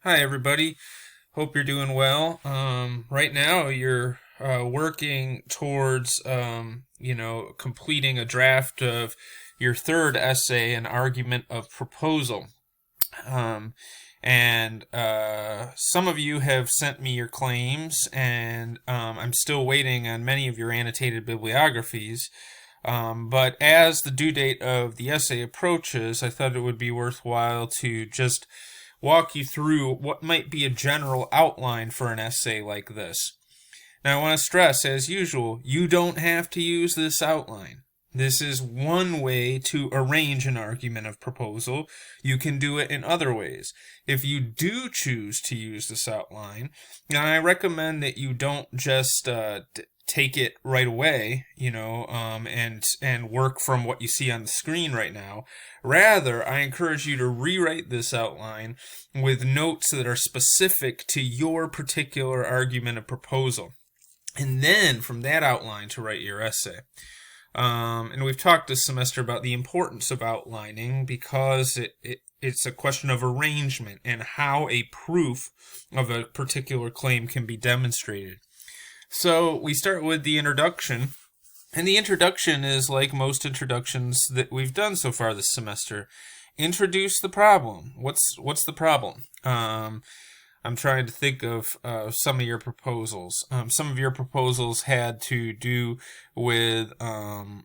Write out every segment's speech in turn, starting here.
Hi, everybody. Hope you're doing well. Right now, you're working towards, completing a draft of your third essay, an argument of proposal. Um, and some of you have sent me your claims, and I'm still waiting on many of your annotated bibliographies. But as the due date of the essay approaches, I thought it would be worthwhile to just walk you through what might be a general outline for an essay like this. Now, I want to stress, as usual, you don't have to use this outline. This is one way to arrange an argument of proposal. You can do it in other ways. If you do choose to use this outline, now I recommend that you don't just take it right away, and work from what you see on the screen right now. Rather, I encourage you to rewrite this outline with notes that are specific to your particular argument of proposal. And then from that outline to write your essay. And we've talked this semester about the importance of outlining because it's a question of arrangement and how a proof of a particular claim can be demonstrated. So we start with the introduction, and the introduction is like most introductions that we've done so far this semester. Introduce the problem. What's the problem? I'm trying to think of some of your proposals. Some of your proposals had to do with the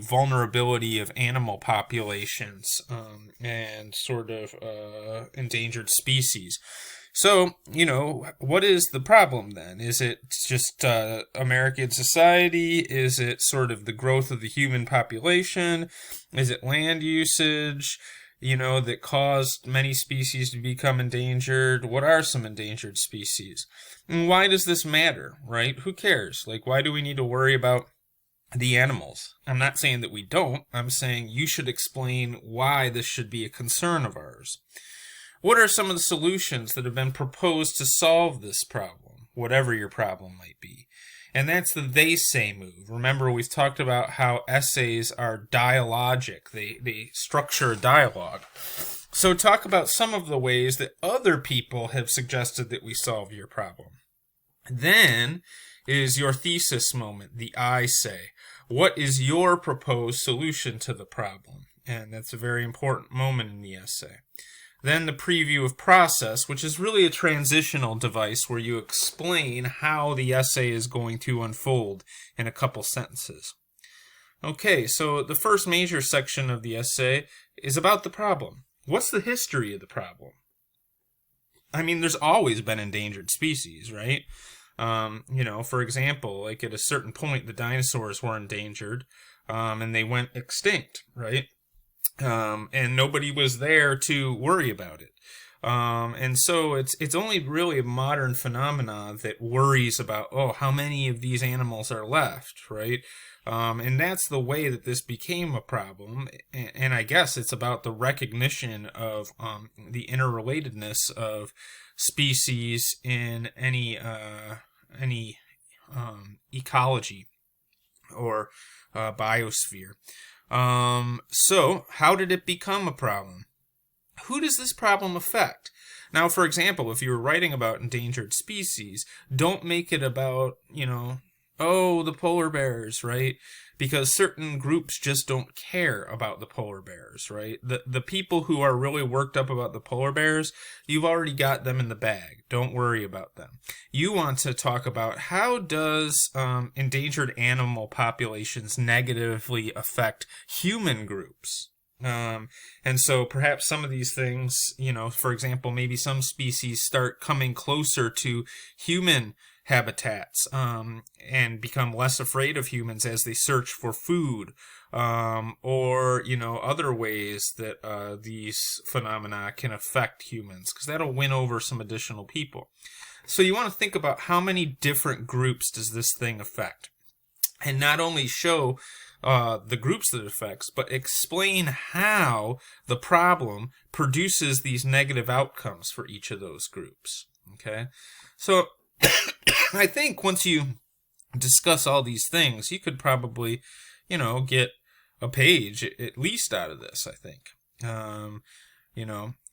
vulnerability of animal populations and sort of endangered species. So, what is the problem then? Is it just American society? Is it sort of the growth of the human population? Is it land usage, that caused many species to become endangered? What are some endangered species? And why does this matter, right? Who cares? Like, why do we need to worry about the animals? I'm not saying that we don't. I'm saying you should explain why this should be a concern of ours. What are some of the solutions that have been proposed to solve this problem, whatever your problem might be? And that's the they say move. Remember, we've talked about how essays are dialogic. They structure a dialogue. So talk about some of the ways that other people have suggested that we solve your problem. Then is your thesis moment, the I say. What is your proposed solution to the problem? And that's a very important moment in the essay. Then the preview of process, which is really a transitional device where you explain how the essay is going to unfold in a couple sentences. Okay, so the first major section of the essay is about the problem. What's the history of the problem? I mean, there's always been endangered species, right? For example, like at a certain point, the dinosaurs were endangered, and they went extinct, right? And nobody was there to worry about it. And so it's only really a modern phenomena that worries about, how many of these animals are left, right? And that's the way that this became a problem. And I guess it's about the recognition of the interrelatedness of species in any ecology or biosphere. So how did it become a problem? Who does this problem affect? Now, for example, if you were writing about endangered species, don't make it about, the polar bears, right? Because certain groups just don't care about the polar bears, right? The people who are really worked up about the polar bears, you've already got them in the bag. Don't worry about them. You want to talk about how does endangered animal populations negatively affect human groups? And so perhaps some of these things, for example, maybe some species start coming closer to human habitats and become less afraid of humans as they search for food, or other ways that these phenomena can affect humans, because that'll win over some additional people. So you want to think about how many different groups does this thing affect, and not only show the groups that it affects, but explain how the problem produces these negative outcomes for each of those groups. Okay, so I think once you discuss all these things, you could probably, get a page at least out of this, I think.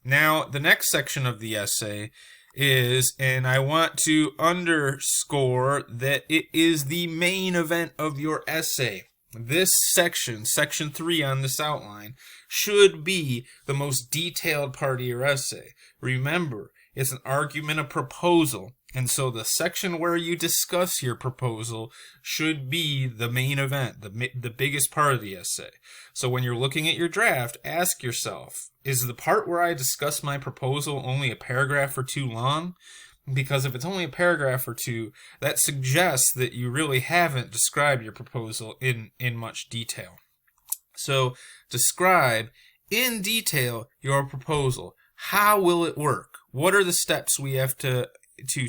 Now, the next section of the essay is, and I want to underscore that it is the main event of your essay. This section, section 3 on this outline, should be the most detailed part of your essay. Remember, it's an argument, a proposal, and so the section where you discuss your proposal should be the main event, the biggest part of the essay. So when you're looking at your draft, ask yourself, is the part where I discuss my proposal only a paragraph or two long? Because if it's only a paragraph or two, that suggests that you really haven't described your proposal in much detail. So describe in detail your proposal. How will it work? What are the steps we have to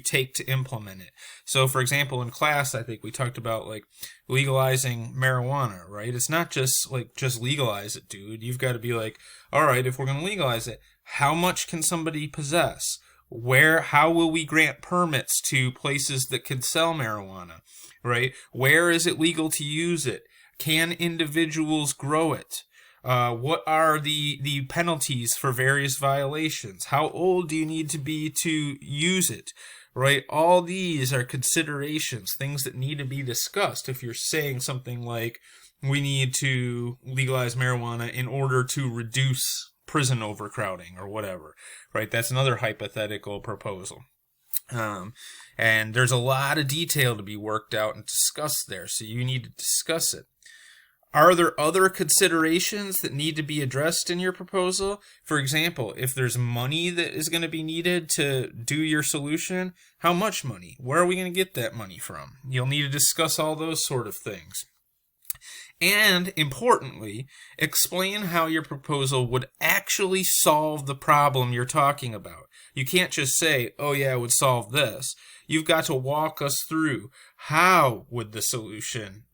take to implement it? So, for example, in class, I think we talked about like legalizing marijuana, right? It's not just like just legalize it, dude. You've got to be like, all right, if we're going to legalize it, how much can somebody possess? How will we grant permits to places that can sell marijuana, right? Where is it legal to use it? Can individuals grow it? What are the penalties for various violations? How old do you need to be to use it? Right? All these are considerations, things that need to be discussed if you're saying something like, we need to legalize marijuana in order to reduce prison overcrowding or whatever, right? That's another hypothetical proposal. And there's a lot of detail to be worked out and discussed there, so you need to discuss it. Are there other considerations that need to be addressed in your proposal? For example, if there's money that is going to be needed to do your solution, how much money? Where are we going to get that money from? You'll need to discuss all those sort of things. And, importantly, explain how your proposal would actually solve the problem you're talking about. You can't just say, oh yeah, it would solve this. You've got to walk us through how would the solution,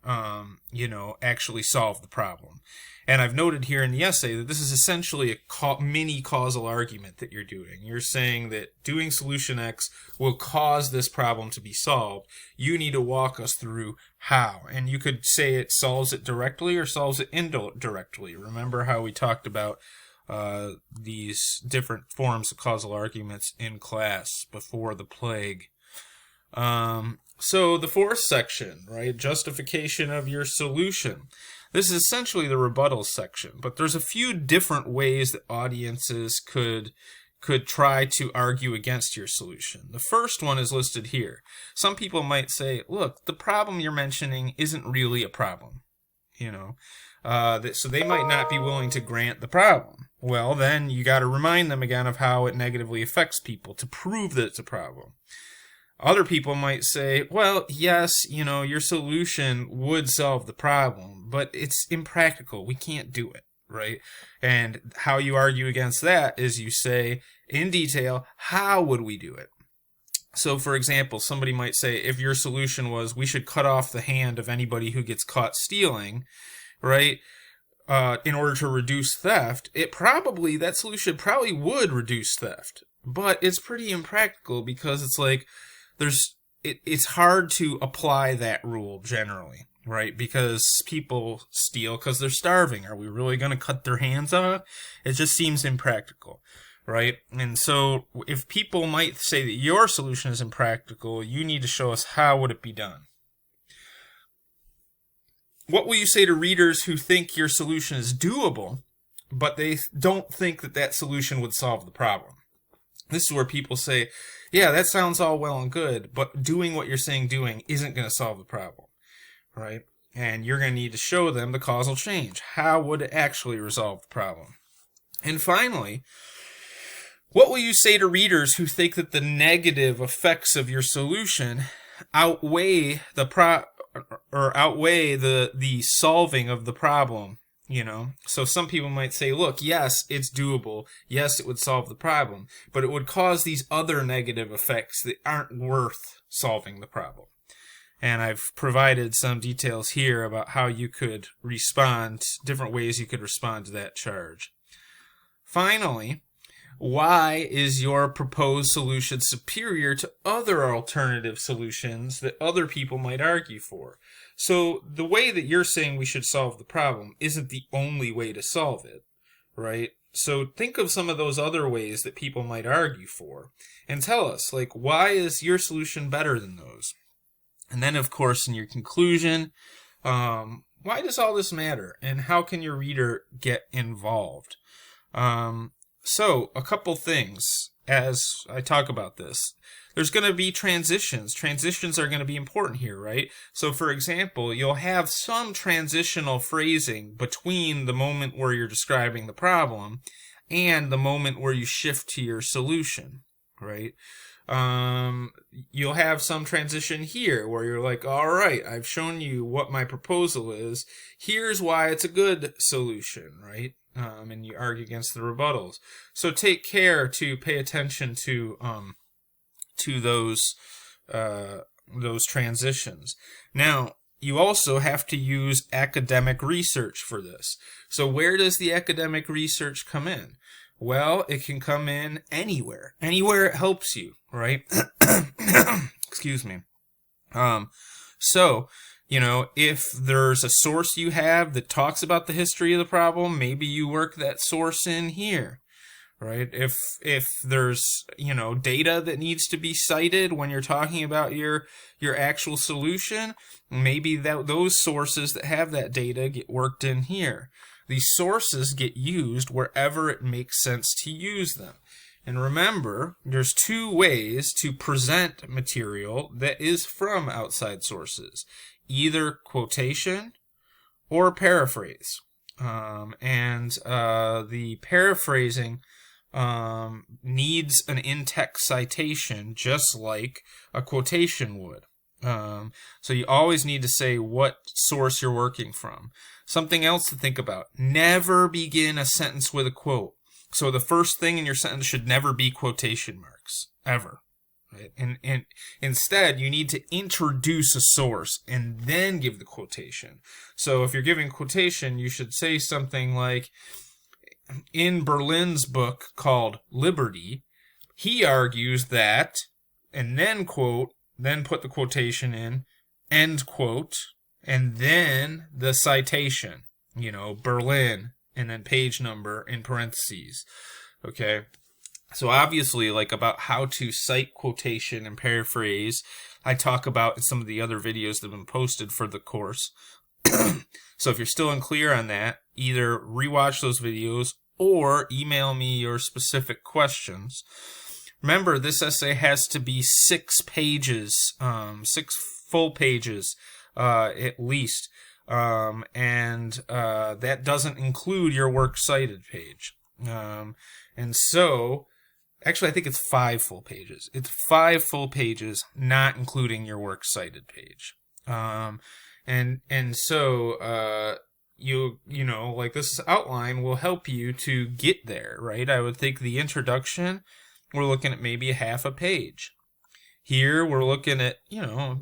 actually solve the problem. And I've noted here in the essay that this is essentially a mini causal argument that you're doing. You're saying that doing solution X will cause this problem to be solved. You need to walk us through how. And you could say it solves it directly or solves it indirectly. Remember how we talked about these different forms of causal arguments in class before the plague. So the fourth section, right, justification of your solution. This is essentially the rebuttal section, but there's a few different ways that audiences could try to argue against your solution. The first one is listed here. Some people might say, look, the problem you're mentioning isn't really a problem, so they might not be willing to grant the problem. Well, then you got to remind them again of how it negatively affects people to prove that it's a problem. Other people might say, well, yes, your solution would solve the problem, but it's impractical. We can't do it, right? And how you argue against that is you say, in detail, how would we do it? So, for example, somebody might say, if your solution was, we should cut off the hand of anybody who gets caught stealing, right? In order to reduce theft, that solution probably would reduce theft, but it's pretty impractical because it's like, it's hard to apply that rule generally, right? Because people steal because they're starving. Are we really going to cut their hands off? It just seems impractical, right? And so if people might say that your solution is impractical, you need to show us how would it be done. What will you say to readers who think your solution is doable, but they don't think that solution would solve the problem? This is where people say, yeah, that sounds all well and good, but doing what you're saying doing isn't going to solve the problem, right? And you're going to need to show them the causal change. How would it actually resolve the problem? And finally, what will you say to readers who think that the negative effects of your solution outweigh the solving of the problem? So some people might say, look, yes, it's doable. Yes, it would solve the problem, but it would cause these other negative effects that aren't worth solving the problem. And I've provided some details here about how you could respond, different ways you could respond to that charge. Finally, why is your proposed solution superior to other alternative solutions that other people might argue for? So the way that you're saying we should solve the problem isn't the only way to solve it, right? So think of some of those other ways that people might argue for, and tell us, like, why is your solution better than those? And then, of course, in your conclusion, why does all this matter, and how can your reader get involved? So, a couple things as I talk about this. There's going to be transitions. Transitions are going to be important here, right? So, for example, you'll have some transitional phrasing between the moment where you're describing the problem and the moment where you shift to your solution, right? You'll have some transition here where you're like, all right, I've shown you what my proposal is. Here's why it's a good solution, right? And you argue against the rebuttals. So take care to pay attention to those transitions. Now, you also have to use academic research for this. So where does the academic research come in? Well, it can come in anywhere. Anywhere it helps you, right? Excuse me. So, you know, if there's a source you have that talks about the history of the problem, maybe you work that source in here, right? If there's, you know, data that needs to be cited when you're talking about your actual solution, maybe those sources that have that data get worked in here. These sources get used wherever it makes sense to use them. And remember, there's two ways to present material that is from outside sources. Either quotation or paraphrase. The paraphrasing needs an in-text citation just like a quotation would. So you always need to say what source you're working from. Something else to think about. Never begin a sentence with a quote. So the first thing in your sentence should never be quotation marks. Ever. Right? And instead, you need to introduce a source and then give the quotation. So if you're giving quotation, you should say something like, in Berlin's book called Liberty, he argues that, and then quote, then put the quotation in, end quote, and then the citation, you know, Berlin, and then page number in parentheses, okay? So obviously, like, about how to cite quotation and paraphrase, I talk about in some of the other videos that have been posted for the course. So if you're still unclear on that, either rewatch those videos or email me your specific questions. Remember, this essay has to be 6 pages, 6 full pages at least, and that doesn't include your works cited page. And so, actually, I think it's 5 full pages. It's 5 full pages, not including your works cited page. So you know, like, this outline will help you to get there, right? I would think the introduction, we're looking at maybe half a page. Here, we're looking at, you know,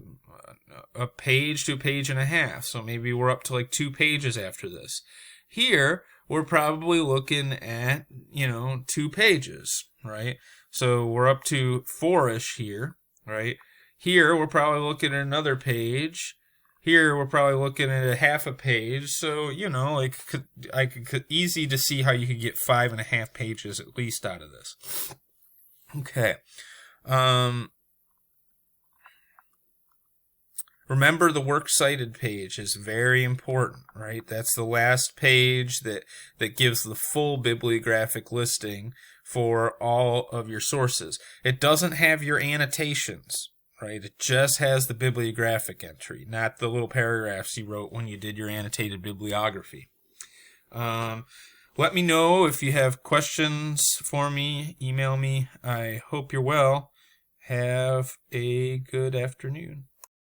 a page to a page and a half. So maybe we're up to like 2 pages after this. Here, we're probably looking at, you know, 2 pages, right? So we're up to 4-ish here, right? Here, we're probably looking at another page. Here, we're probably looking at a half a page. So, you know, like, easy to see how you could get 5.5 pages at least out of this. Okay. Remember, the works cited page is very important, right? That's the last page that gives the full bibliographic listing for all of your sources. It doesn't have your annotations, right? It just has the bibliographic entry, not the little paragraphs you wrote when you did your annotated bibliography. Let me know if you have questions for me. Email me. I hope you're well. Have a good afternoon.